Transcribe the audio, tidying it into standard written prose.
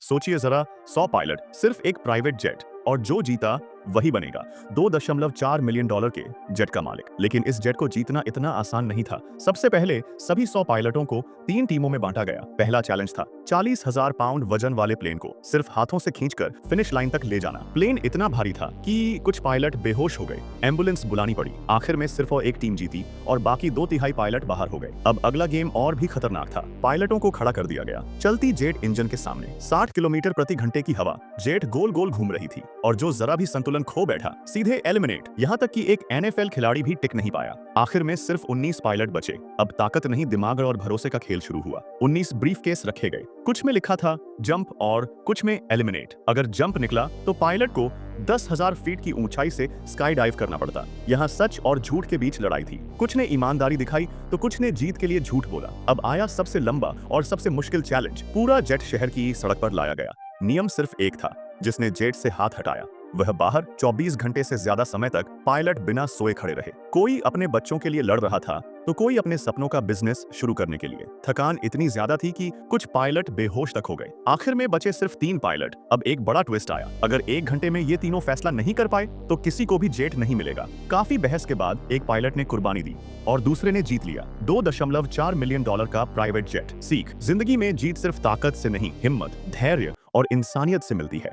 सोचिए जरा, 100 पायलट, सिर्फ एक प्राइवेट जेट, और जो जीता वही बनेगा $2.4 मिलियन के जेट का मालिक। लेकिन इस जेट को जीतना इतना आसान नहीं था। सबसे पहले सभी 100 पायलटों को 3 टीमों में बांटा गया। पहला चैलेंज था 40,000 पाउंड वजन वाले प्लेन को सिर्फ हाथों से खींचकर फिनिश लाइन तक ले जाना। प्लेन इतना भारी था कि कुछ पायलट बेहोश हो गए, एम्बुलेंस बुलानी पड़ी। आखिर में सिर्फ एक टीम जीती और बाकी 2/3 पायलट बाहर हो गए। अब अगला गेम और भी खतरनाक था। पायलटों को खड़ा कर दिया गया चलती जेट इंजन के सामने। 60 किलोमीटर प्रति घंटे की हवा, जेट गोल गोल घूम रही थी और जो जरा भी संतुलन खो बैठा सीधे एलिमिनेट। यहाँ तक कि एक NFL खिलाड़ी भी टिक नहीं पाया। आखिर में सिर्फ 19 पायलट बचे। अब ताकत नहीं, दिमाग और भरोसे का खेल शुरू हुआ। 19 ब्रीफकेस रखे गए, कुछ में लिखा था जंप और कुछ में एलिमिनेट। अगर जंप निकला तो पायलट को 10,000 फीट की ऊंचाई से स्काई डाइव करना पड़ता। यहाँ सच और झूठ के बीच लड़ाई थी। कुछ ने ईमानदारी दिखाई तो कुछ ने जीत के लिए झूठ बोला। अब आया सबसे लंबा और सबसे मुश्किल चैलेंज। पूरा जेट शहर की सड़क पर लाया गया। नियम सिर्फ एक था, जिसने जेट से हाथ हटाया वह बाहर। 24 घंटे से ज्यादा समय तक पायलट बिना सोए खड़े रहे। कोई अपने बच्चों के लिए लड़ रहा था तो कोई अपने सपनों का बिजनेस शुरू करने के लिए। थकान इतनी ज्यादा थी कि कुछ पायलट बेहोश तक हो गए। आखिर में बचे सिर्फ 3 पायलट। अब एक बड़ा ट्विस्ट आया, अगर 1 घंटे में ये तीनों फैसला नहीं कर पाए तो किसी को भी जेट नहीं मिलेगा। काफी बहस के बाद एक पायलट ने कुर्बानी दी और दूसरे ने जीत लिया $2.4 मिलियन का प्राइवेट जेट। सीख, जिंदगी में जीत सिर्फ ताकत से नहीं, हिम्मत, धैर्य और इंसानियत से मिलती है।